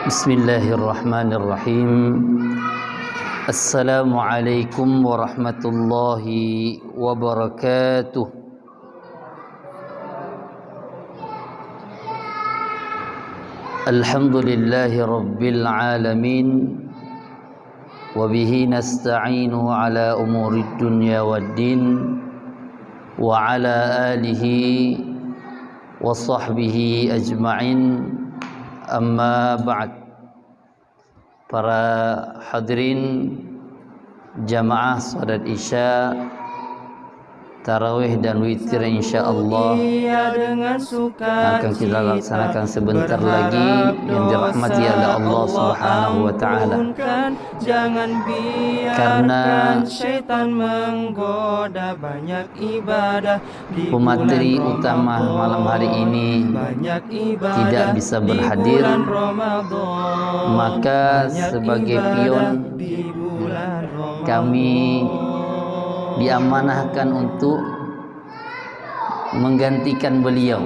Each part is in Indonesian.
Bismillahirrahmanirrahim. Assalamualaikum warahmatullahi wabarakatuh. Alhamdulillahi rabbil alamin. Wabihi nasta'inu ala umurid dunya waddin. Wa ala alihi wa sahbihi ajma'in. Amma ba'd. Para hadirin jamaah salat Isya, tarawih dan witir insyaallah akan kita laksanakan sebentar lagi yang dirahmati oleh Allah Subhanahu wa taala. Karena syaitan menggoda banyak ibadah, pemateri utama malam hari ini tidak bisa berhadir, maka sebagai pion kami diamanahkan untuk menggantikan beliau.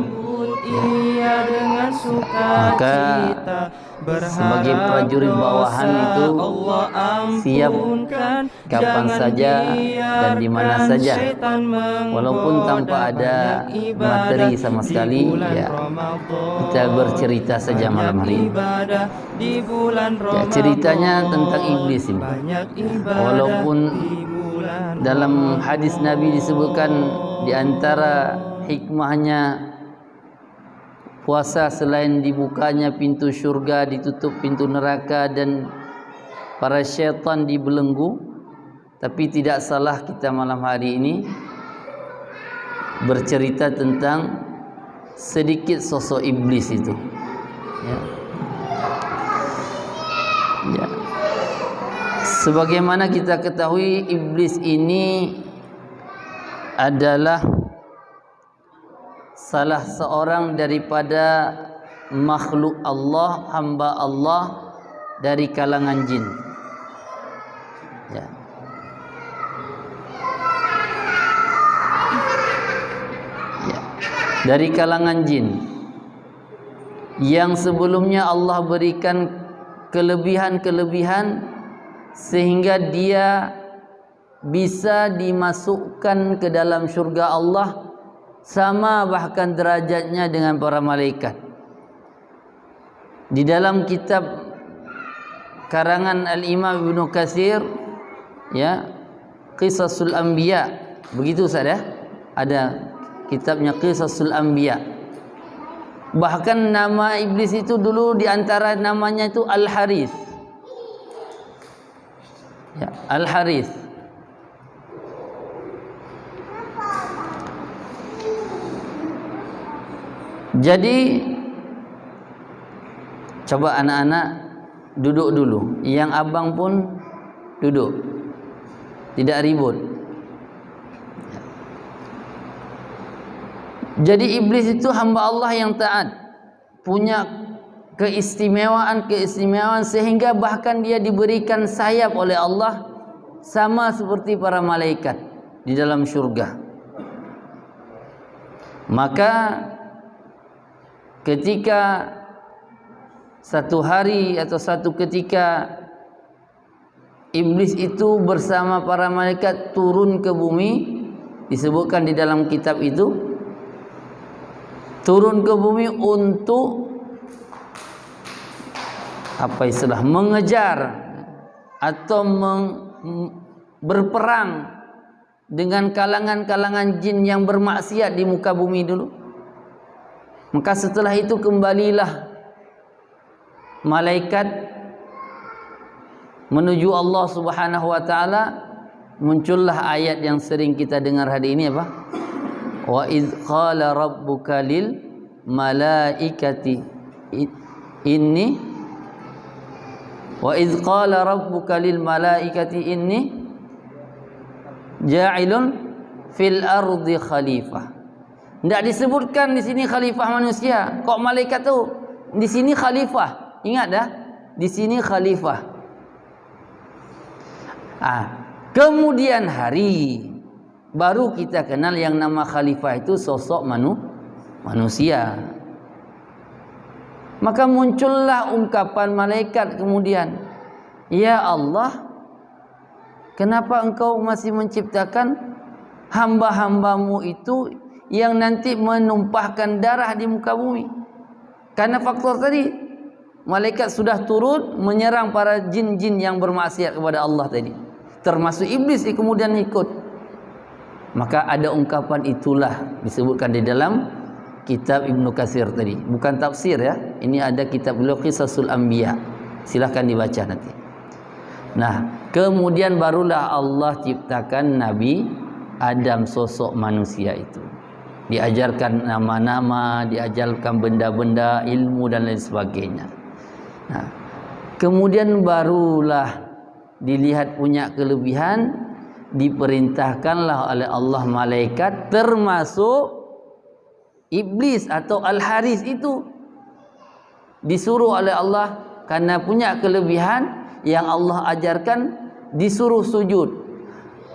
Maka sebagai prajurit bawahan itu siap kapan saja dan di mana saja, walaupun tanpa ada materi sama sekali, ya kita bercerita saja malam hari ini. Ya, ceritanya tentang iblis ini. Walaupun dalam hadis Nabi disebutkan di antara hikmahnya puasa selain dibukanya pintu syurga, ditutup pintu neraka dan para syaitan dibelenggu, tapi tidak salah kita malam hari ini bercerita tentang sedikit sosok iblis itu. Ya. Sebagaimana kita ketahui, iblis ini adalah salah seorang daripada makhluk Allah, hamba Allah dari kalangan jin. Ya. Ya. Dari kalangan jin yang sebelumnya Allah berikan kelebihan-kelebihan sehingga dia bisa dimasukkan ke dalam syurga Allah, sama bahkan derajatnya dengan para malaikat. Di dalam kitab karangan Al-Imam Ibnu Katsir, ya, Qisasul Anbiya, begitu Ustaz ya? Ada kitabnya Qisasul Anbiya. Bahkan nama iblis itu dulu di antara namanya itu Al-Harith. Ya, Al-Harith. Jadi coba anak-anak duduk dulu. Yang abang pun duduk. Tidak ribut. Jadi iblis itu hamba Allah yang taat, punya keistimewaan sehingga bahkan dia diberikan sayap oleh Allah sama seperti para malaikat di dalam syurga. Maka ketika satu hari atau satu ketika iblis itu bersama para malaikat turun ke bumi, disebutkan di dalam kitab itu, turun ke bumi untuk mengejar atau berperang dengan kalangan-kalangan jin yang bermaksiat di muka bumi dulu. Maka setelah itu kembalilah malaikat menuju Allah Subhanahu wa taala. Muncullah ayat yang sering kita dengar hari ini, apa? Wa idz qala rabbuka lil malaikati inni wa idz qala rabbuka lil malaikati inni ja'ilun fil ardi khalifah. Tidak disebutkan di sini khalifah manusia. Kok malaikat tu? Di sini khalifah. Ingat dah, di sini khalifah. Kemudian hari baru kita kenal yang nama khalifah itu sosok manusia. Maka muncullah ungkapan malaikat kemudian, ya Allah, kenapa engkau masih menciptakan hamba-hambamu itu yang nanti menumpahkan darah di muka bumi? Karena faktor tadi, malaikat sudah turun menyerang para jin-jin yang bermaksiat kepada Allah tadi, termasuk iblis yang kemudian ikut. Maka ada ungkapan itulah disebutkan di dalam kitab Ibnu Katsir tadi, bukan tafsir ya. Ini ada kitab beliau Qisasul Anbiya. Silahkan dibaca nanti. Nah, kemudian barulah Allah ciptakan Nabi Adam, sosok manusia itu. Diajarkan nama-nama, diajarkan benda-benda, ilmu dan lain sebagainya. Nah, kemudian barulah dilihat punya kelebihan, diperintahkanlah oleh Allah malaikat, termasuk iblis atau Al-Haris itu disuruh oleh Allah karena punya kelebihan yang Allah ajarkan, disuruh sujud.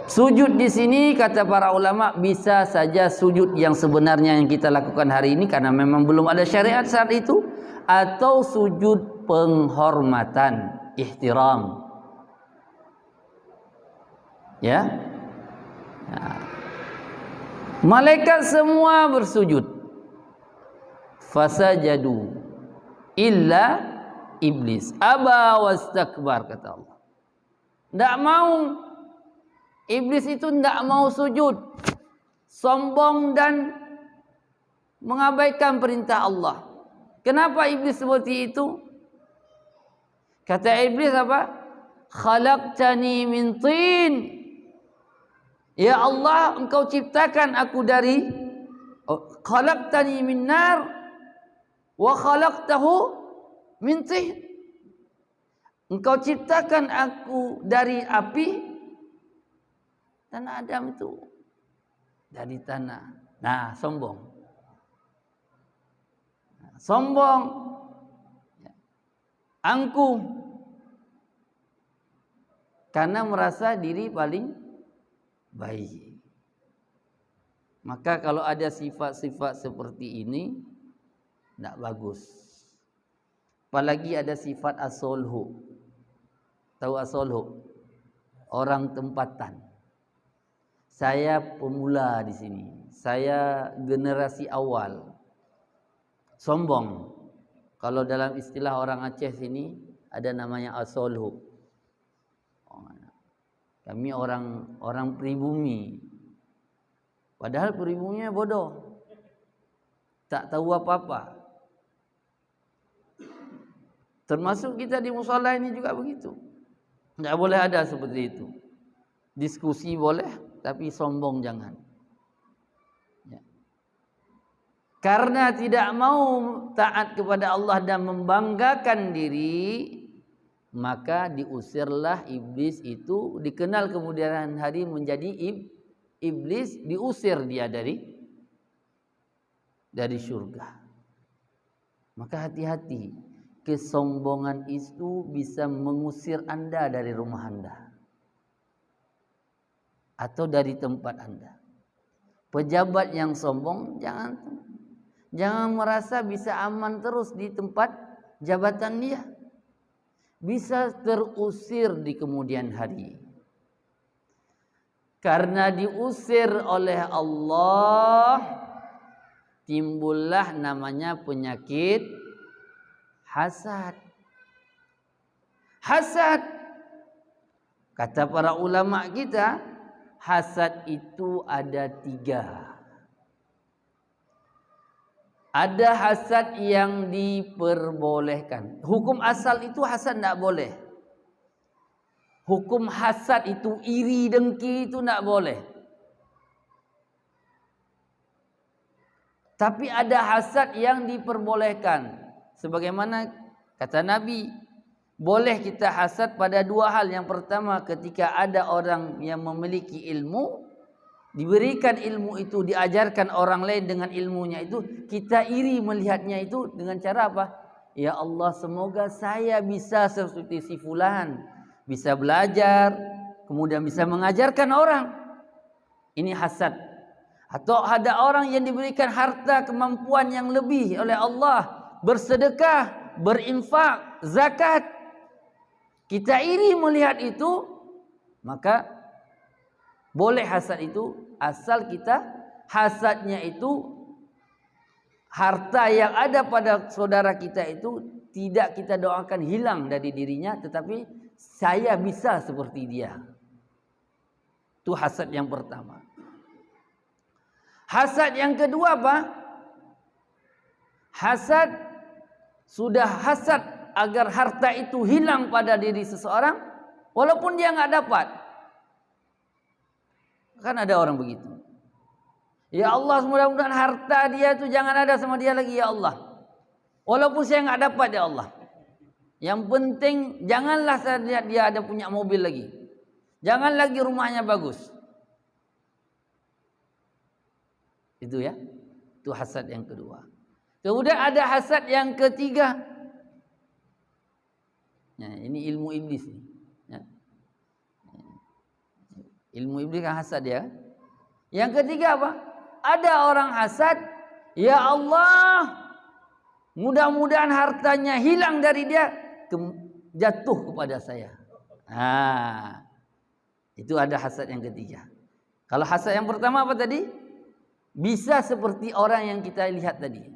Sujud di sini kata para ulama bisa saja sujud yang sebenarnya yang kita lakukan hari ini karena memang belum ada syariat saat itu, atau sujud penghormatan, ihtiram. Ya. Nah, malaikat semua bersujud. Fasajadu illa iblis aba wastakbar, kata Allah. Tidak mau. Iblis itu tidak mau sujud, sombong dan mengabaikan perintah Allah. Kenapa iblis seperti itu? Kata iblis apa? Khalaqtani min tin. Ya Allah, engkau ciptakan aku dari khalaqtani min nar wa khalaqtahu min tin. Engkau ciptakan aku dari api, dan Adam itu dari tanah. Nah, sombong. Sombong. Angkuh. Karena merasa diri paling baik. Maka kalau ada sifat-sifat seperti ini, tidak bagus. Apalagi ada sifat asolhu. Tahu asolhu? Orang tempatan. Saya pemula di sini. Saya generasi awal. Sombong. Kalau dalam istilah orang Aceh sini ada namanya asolhu. Kami orang pribumi. Padahal pribuminya bodoh. Tak tahu apa-apa. Termasuk kita di mushola ini juga begitu. Tidak boleh ada seperti itu. Diskusi boleh, tapi sombong jangan. Ya. Karena tidak mau taat kepada Allah dan membanggakan diri, maka diusirlah iblis itu. Dikenal kemudian hari menjadi iblis, diusir dia dari surga. Maka hati-hati, kesombongan itu bisa mengusir Anda dari rumah Anda atau dari tempat Anda. Pejabat yang sombong jangan merasa bisa aman terus di tempat jabatan dia. Bisa terusir di kemudian hari. Karena diusir oleh Allah, timbullah namanya penyakit hasad. Hasad. Kata para ulama kita, hasad itu ada 3. Ada hasad yang diperbolehkan. Hukum asal itu hasad tidak boleh. Hukum hasad itu iri dengki itu tidak boleh. Tapi ada hasad yang diperbolehkan. Sebagaimana kata Nabi, boleh kita hasad pada 2 hal. Yang pertama, ketika ada orang yang memiliki ilmu, diberikan ilmu itu, diajarkan orang lain dengan ilmunya itu, kita iri melihatnya itu dengan cara apa? Ya Allah, semoga saya bisa seperti si fulan, bisa belajar, kemudian bisa mengajarkan orang. Ini hasad. Atau ada orang yang diberikan harta kemampuan yang lebih oleh Allah, bersedekah, berinfak, zakat, kita iri melihat itu, maka boleh hasad itu, asal kita hasadnya itu harta yang ada pada saudara kita itu tidak kita doakan hilang dari dirinya, tetapi saya bisa seperti dia. Itu hasad yang pertama. Hasad yang kedua apa? Hasad, sudah hasad agar harta itu hilang pada diri seseorang walaupun dia nggak dapat. Kan ada orang begitu. Ya Allah, mudah-mudahan harta dia itu jangan ada sama dia lagi ya Allah. Walaupun saya nggak dapat ya Allah. Yang penting janganlah saya lihat dia ada punya mobil lagi. Jangan lagi rumahnya bagus. Itu ya. Itu hasad yang kedua. Kemudian ada hasad yang ketiga. Ya, ini ilmu iblis nih. Ya. Ilmu iblis kan hasad ya. Yang ketiga apa? Ada orang hasad, ya Allah, mudah-mudahan hartanya hilang dari dia, jatuh kepada saya. Itu ada hasad yang ketiga. Kalau hasad yang pertama apa tadi? Bisa seperti orang yang kita lihat tadi.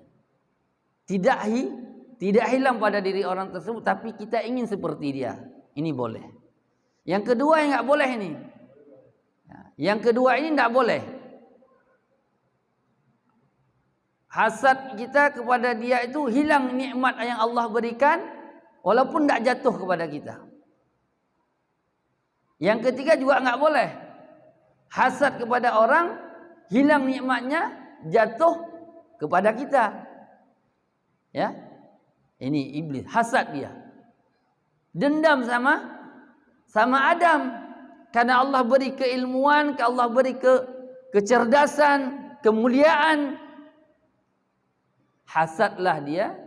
Tidak hilang pada diri orang tersebut, tapi kita ingin seperti dia. Ini boleh. Yang kedua yang nggak boleh ini. Yang kedua ini nggak boleh. Hasad kita kepada dia itu hilang nikmat yang Allah berikan walaupun tidak jatuh kepada kita. Yang ketiga juga nggak boleh. Hasad kepada orang, hilang nikmatnya, jatuh kepada kita. Ya, ini iblis, hasad dia. Dendam sama Adam karena Allah beri keilmuan, Allah beri kecerdasan, kemuliaan. Hasadlah dia,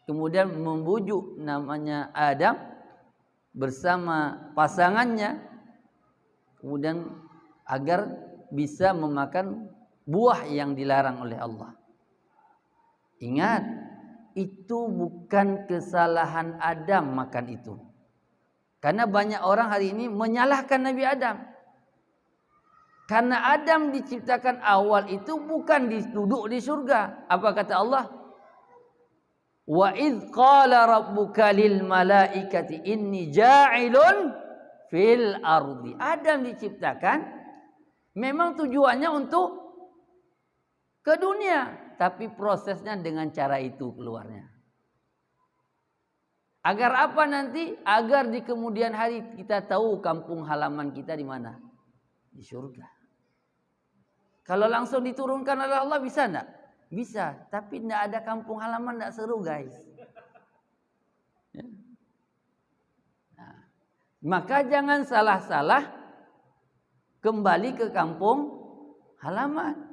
kemudian membujuk namanya Adam bersama pasangannya, kemudian agar bisa memakan buah yang dilarang oleh Allah. Ingat, itu bukan kesalahan Adam makan itu. Karena banyak orang hari ini menyalahkan Nabi Adam. Karena Adam diciptakan awal itu bukan duduk di surga. Apa kata Allah? Wa idz qala rabbuka lil malaikati inni ja'ilun fil ardi. Adam diciptakan memang tujuannya untuk ke dunia, tapi prosesnya dengan cara itu keluarnya. Agar apa nanti? Agar di kemudian hari kita tahu kampung halaman kita di mana? Di surga. Kalau langsung diturunkan oleh Allah bisa enggak? Bisa, tapi enggak ada kampung halaman, enggak seru guys. Ya. Nah, maka jangan salah-salah kembali ke kampung halaman.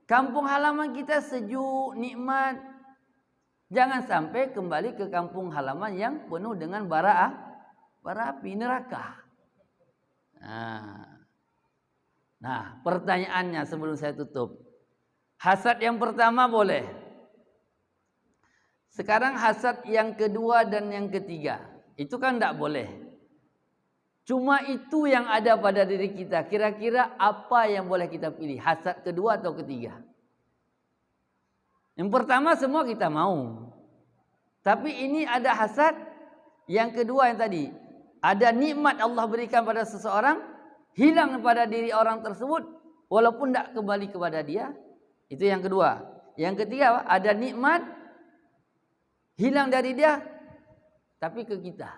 Kampung halaman kita sejuk, nikmat. Jangan sampai kembali ke kampung halaman yang penuh dengan bara api, neraka. Nah, pertanyaannya sebelum saya tutup. Hasad yang pertama boleh. Sekarang hasad yang kedua dan yang ketiga. Itu kan tidak boleh. Cuma itu yang ada pada diri kita. Kira-kira apa yang boleh kita pilih? Hasad kedua atau ketiga? Yang pertama semua kita mau. Tapi ini ada hasad. Yang kedua yang tadi. Ada nikmat Allah berikan pada seseorang. Hilang pada diri orang tersebut walaupun tidak kembali kepada dia. Itu yang kedua. Yang ketiga, ada nikmat hilang dari dia tapi ke kita.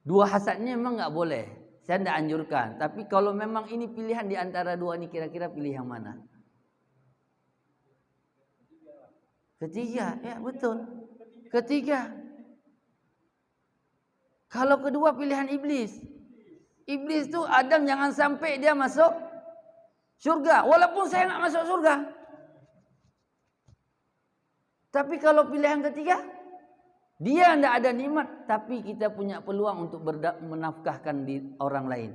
Dua hasad ini memang nggak boleh. Saya tidak anjurkan. Tapi kalau memang ini pilihan di antara dua ini, kira-kira pilih yang mana? Ketiga, ya betul. Ketiga. Kalau kedua pilihan iblis. Iblis itu Adam jangan sampai dia masuk surga. Walaupun saya nggak masuk surga. Tapi kalau pilihan ketiga, dia tidak ada nikmat, tapi kita punya peluang untuk menafkahkan di orang lain.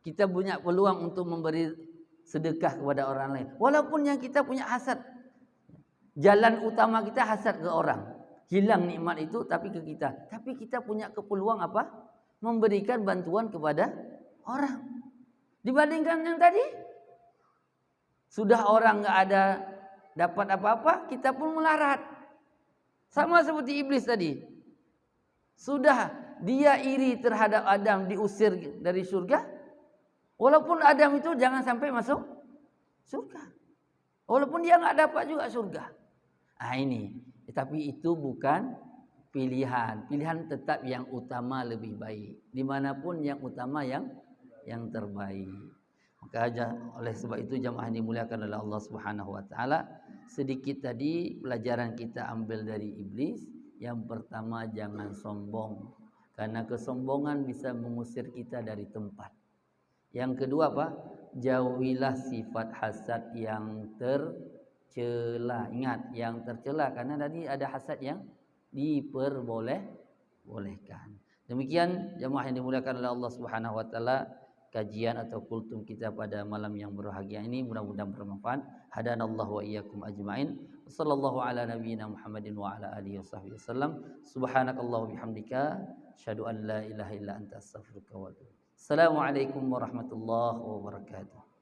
Kita punya peluang untuk memberi sedekah kepada orang lain. Walaupun yang kita punya hasad. Jalan utama kita hasad ke orang. Hilang nikmat itu tapi ke kita. Tapi kita punya kepeluang apa? Memberikan bantuan kepada orang. Dibandingkan yang tadi, sudah orang enggak ada dapat apa-apa, kita pun melarat. Sama seperti iblis tadi. Sudah dia iri terhadap Adam diusir dari surga. Walaupun Adam itu jangan sampai masuk surga. Walaupun dia enggak dapat juga surga. Ini. Tapi itu bukan pilihan. Pilihan tetap yang utama lebih baik. Dimanapun yang utama yang terbaik. Maka oleh sebab itu jamaah dimuliakan oleh Allah Subhanahu wa taala, sedikit tadi pelajaran kita ambil dari iblis. Yang pertama, jangan sombong, karena kesombongan bisa mengusir kita dari tempat. Yang kedua apa? Jauhilah sifat hasad yang tercela. Ingat, yang tercela, karena tadi ada hasad yang diperbolehkan. Demikian jamaah yang dimuliakan oleh Allah Subhanahu wa taala, kajian atau kultum kita pada malam yang berbahagia ini mudah-mudahan bermanfaat. Hadanallahu wa iyyakum ajmain. Sallallahu ala nabiyyina Muhammadin wa ala alihi washabbihi wasallam. Subhanakallahu bihamdika asyhadu an la ilaha illa anta astaghfiruka wa atubu. Assalamualaikum warahmatullahi wabarakatuh.